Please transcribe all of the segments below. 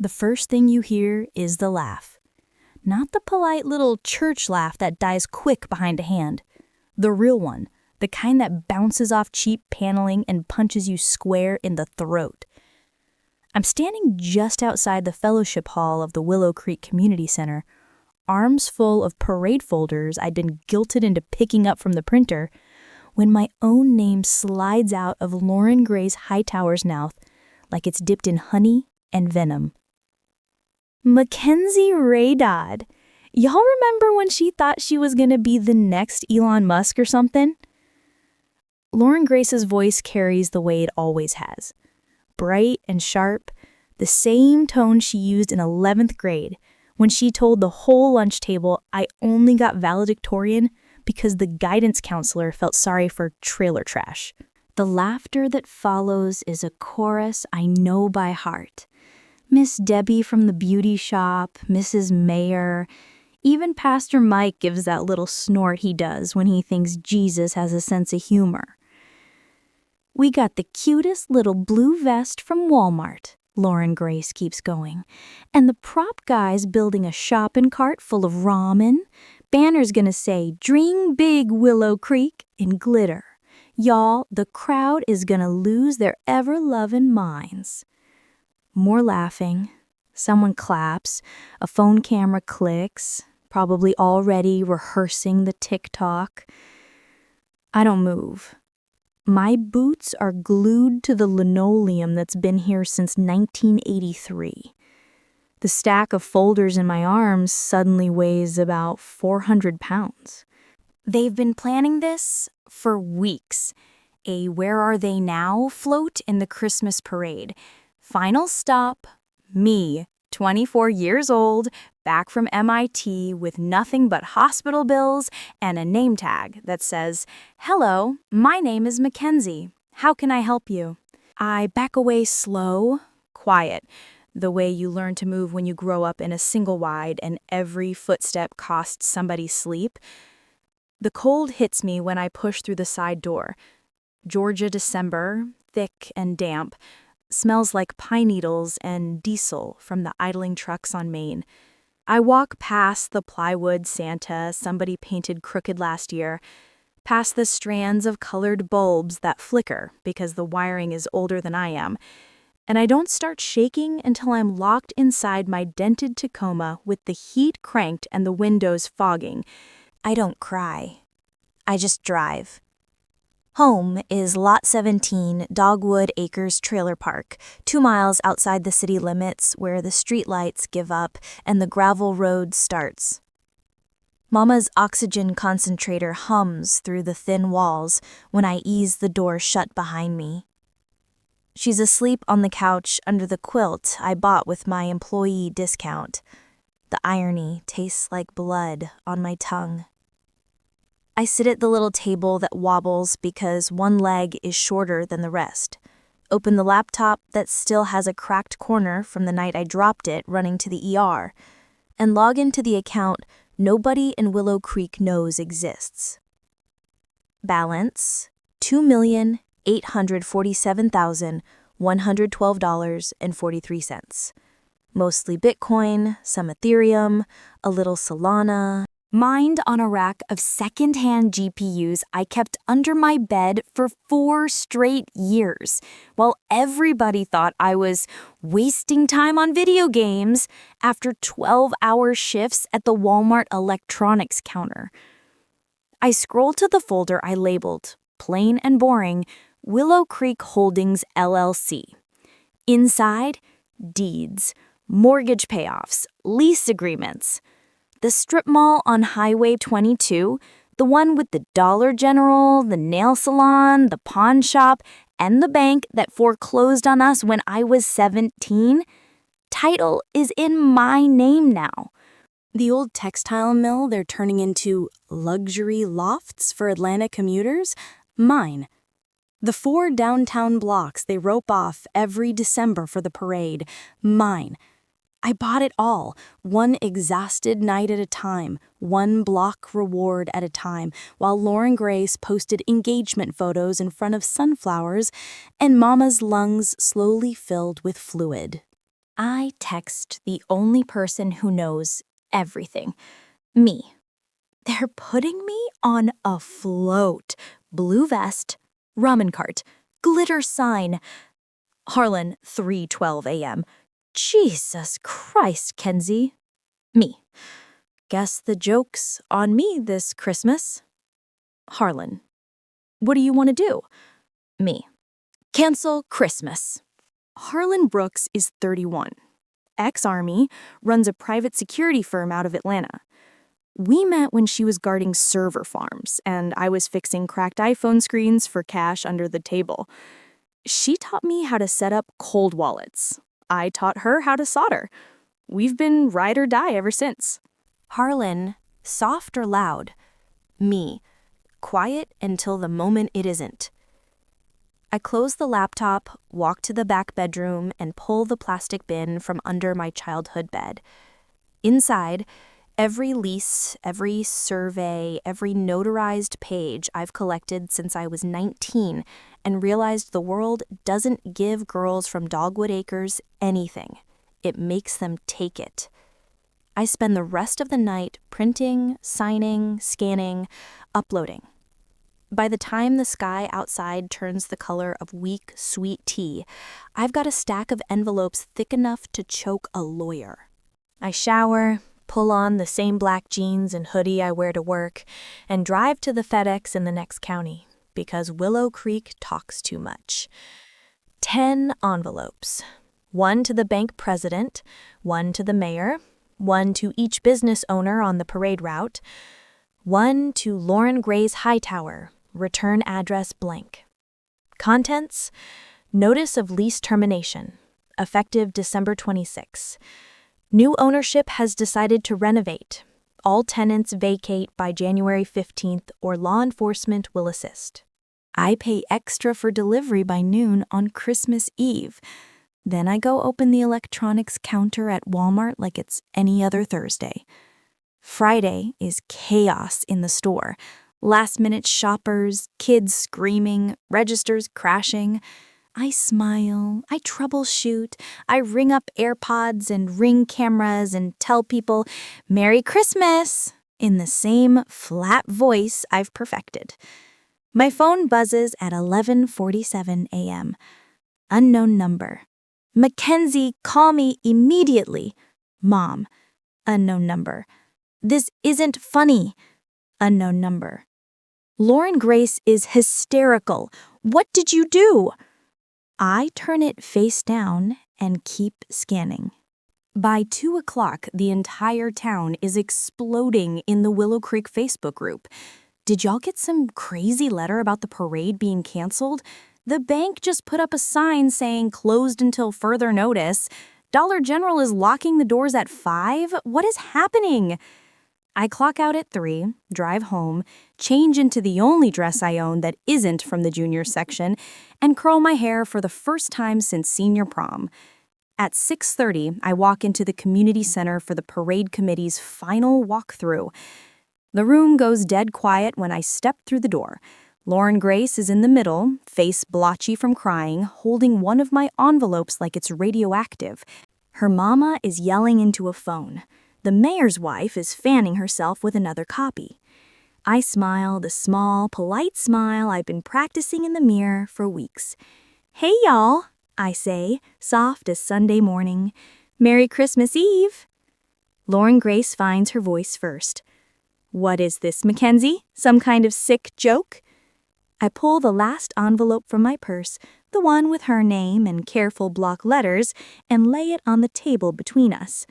The first thing you hear is the laugh. Not the polite little church laugh that dies quick behind a hand. The real one, the kind that bounces off cheap paneling and punches you square in the throat. I'm standing just outside the fellowship hall of the Willow Creek Community Center, arms full of parade folders I'd been guilted into picking up from the printer, when my own name slides out of Lauren Gray's Hightower's mouth like it's dipped in honey and venom. Mackenzie Raydodd. Y'all remember when she thought she was gonna be the next Elon Musk or something? Lauren Grace's voice carries the way it always has. Bright and sharp, the same tone she used in 11th grade when she told the whole lunch table I only got valedictorian because the guidance counselor felt sorry for trailer trash. The laughter that follows is a chorus I know by heart. Miss Debbie from the beauty shop, Mrs. Mayer, even Pastor Mike gives that little snort he does when he thinks Jesus has a sense of humor. We got the cutest little blue vest from Walmart, Lauren Grace keeps going, and the prop guy's building a shopping cart full of ramen. Banner's gonna say, "Dream big, Willow Creek," in glitter. Y'all, the crowd is gonna lose their ever-loving minds. More laughing. Someone claps. A phone camera clicks, probably already rehearsing the TikTok. I don't move. My boots are glued to the linoleum that's been here since 1983. The stack of folders in my arms suddenly weighs about 400 pounds. They've been planning this for weeks. A "Where Are They Now" float in the Christmas parade. Final stop, me, 24 years old, back from MIT with nothing but hospital bills and a name tag that says, "Hello, my name is Mackenzie. How can I help you?" I back away slow, quiet, the way you learn to move when you grow up in a single wide and every footstep costs somebody sleep. The cold hits me when I push through the side door. Georgia December, thick and damp, smells like pine needles and diesel from the idling trucks on Main. I walk past the plywood Santa somebody painted crooked last year, past the strands of colored bulbs that flicker because the wiring is older than I am, and I don't start shaking until I'm locked inside my dented Tacoma with the heat cranked and the windows fogging. I don't cry. I just drive. Home is Lot 17, Dogwood Acres Trailer Park, 2 miles outside the city limits where the streetlights give up and the gravel road starts. Mama's oxygen concentrator hums through the thin walls when I ease the door shut behind me. She's asleep on the couch under the quilt I bought with my employee discount. The irony tastes like blood on my tongue. I sit at the little table that wobbles because one leg is shorter than the rest. Open the laptop that still has a cracked corner from the night I dropped it running to the ER, and log into the account nobody in Willow Creek knows exists. Balance, $2,847,112.43. Mostly Bitcoin, some Ethereum, a little Solana. Mined on a rack of second-hand GPUs I kept under my bed for 4 straight years, while everybody thought I was wasting time on video games after 12-hour shifts at the Walmart electronics counter. I scroll to the folder I labeled, plain and boring, Willow Creek Holdings LLC. Inside, deeds, mortgage payoffs, lease agreements. The strip mall on Highway 22, the one with the Dollar General, the nail salon, the pawn shop, and the bank that foreclosed on us when I was 17, title is in my name now. The old textile mill they're turning into luxury lofts for Atlanta commuters, mine. The 4 downtown blocks they rope off every December for the parade, mine. I bought it all, one exhausted night at a time, one block reward at a time, while Lauren Grace posted engagement photos in front of sunflowers and Mama's lungs slowly filled with fluid. I text the only person who knows everything. Me. They're putting me on a float. Blue vest, ramen cart, glitter sign. Harlan, 3:12 a.m. Jesus Christ, Kenzie. Me. Guess the joke's on me this Christmas. Harlan. What do you want to do? Me. Cancel Christmas. Harlan Brooks is 31. Ex-Army, runs a private security firm out of Atlanta. We met when she was guarding server farms, and I was fixing cracked iPhone screens for cash under the table. She taught me how to set up cold wallets. I taught her how to solder. We've been ride or die ever since. Harlan, soft or loud? Me, quiet until the moment it isn't. I close the laptop, walk to the back bedroom, and pull the plastic bin from under my childhood bed. Inside, every lease, every survey, every notarized page I've collected since I was 19 and realized the world doesn't give girls from Dogwood Acres anything. It makes them take it. I spend the rest of the night printing, signing, scanning, uploading. By the time the sky outside turns the color of weak, sweet tea, I've got a stack of envelopes thick enough to choke a lawyer. I shower, pull on the same black jeans and hoodie I wear to work, and drive to the FedEx in the next county, because Willow Creek talks too much. 10 envelopes. 1 to the bank president, 1 to the mayor, 1 to each business owner on the parade route, 1 to Lauren Gray's Hightower, return address blank. Contents: notice of lease termination, effective December 26. New ownership has decided to renovate. All tenants vacate by January 15th or law enforcement will assist. I pay extra for delivery by noon on Christmas Eve. Then I go open the electronics counter at Walmart like it's any other Thursday. Friday is chaos in the store. Last-minute shoppers, kids screaming, registers crashing. I smile, I troubleshoot, I ring up AirPods and Ring cameras and tell people, "Merry Christmas," in the same flat voice I've perfected. My phone buzzes at 11:47 a.m. Unknown number. "Mackenzie, call me immediately." Mom. Unknown number. "This isn't funny." Unknown number. "Lauren Grace is hysterical. What did you do?" I turn it face down and keep scanning. By 2 o'clock, the entire town is exploding in the Willow Creek Facebook group. Did y'all get some crazy letter about the parade being canceled? The bank just put up a sign saying closed until further notice. Dollar General is locking the doors at 5? What is happening? I clock out at 3, drive home, change into the only dress I own that isn't from the junior section, and curl my hair for the first time since senior prom. At 6:30, I walk into the community center for the parade committee's final walkthrough. The room goes dead quiet when I step through the door. Lauren Grace is in the middle, face blotchy from crying, holding one of my envelopes like it's radioactive. Her mama is yelling into a phone. The mayor's wife is fanning herself with another copy. I smile the small, polite smile I've been practicing in the mirror for weeks. "Hey, y'all," I say, soft as Sunday morning. "Merry Christmas Eve." Lauren Grace finds her voice first. "What is this, Mackenzie? Some kind of sick joke?" I pull the last envelope from my purse, the one with her name and careful block letters, and lay it on the table between us.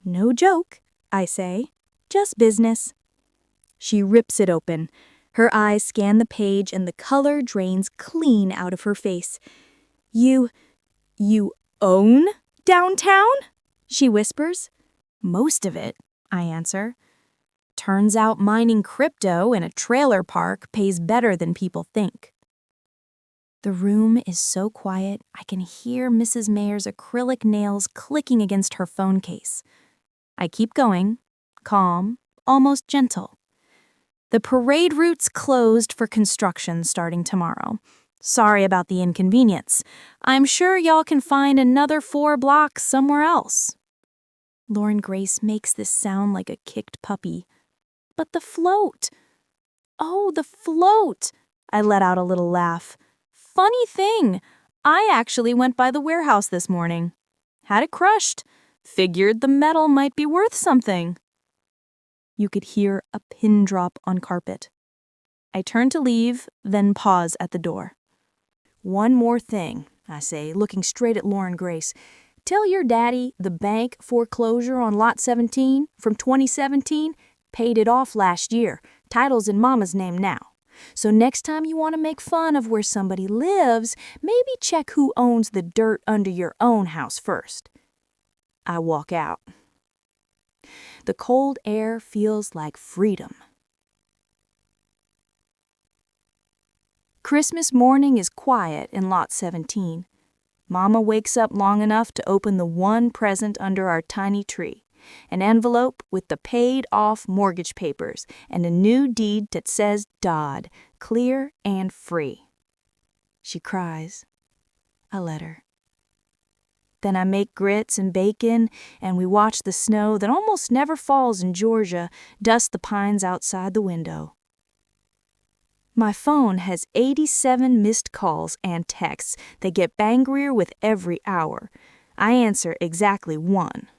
"No joke," I say, "just business." She rips it open. Her eyes scan the page and the color drains clean out of her face. You own downtown?" she whispers. "Most of it," I answer. "Turns out mining crypto in a trailer park pays better than people think." The room is so quiet, I can hear Mrs. Mayer's acrylic nails clicking against her phone case. I keep going, calm, almost gentle. The parade route's closed for construction starting tomorrow. Sorry about the inconvenience. I'm sure y'all can find another 4 blocks somewhere else. Lauren Grace makes this sound like a kicked puppy. But the float! Oh, the float! I let out a little laugh. Funny thing, I actually went by the warehouse this morning. Had it crushed. Figured the metal might be worth something. You could hear a pin drop on carpet. I turn to leave, then pause at the door. One more thing, I say, looking straight at Lauren Grace. Tell your daddy the bank foreclosure on Lot 17 from 2017 paid it off last year. Title's in Mama's name now. So next time you want to make fun of where somebody lives, maybe check who owns the dirt under your own house first. I walk out. The cold air feels like freedom. Christmas morning is quiet in Lot 17. Mama wakes up long enough to open the one present under our tiny tree, an envelope with the paid-off mortgage papers and a new deed that says Dodd, clear and free. She cries. I let her. Then I make grits and bacon, and we watch the snow that almost never falls in Georgia dust the pines outside the window. My phone has 87 missed calls and texts that get bangrier with every hour. I answer exactly one.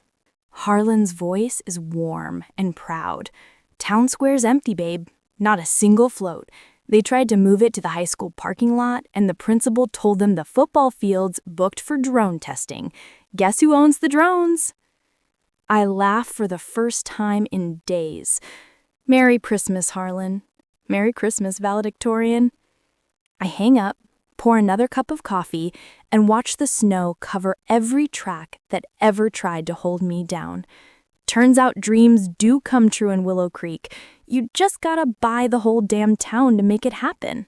Harlan's voice is warm and proud. Town square's empty, babe. Not a single float. They tried to move it to the high school parking lot, and the principal told them the football field's booked for drone testing. Guess who owns the drones? I laugh for the first time in days. Merry Christmas, Harlan. Merry Christmas, valedictorian. I hang up, pour another cup of coffee, and watch the snow cover every track that ever tried to hold me down. Turns out dreams do come true in Willow Creek. You just gotta buy the whole damn town to make it happen.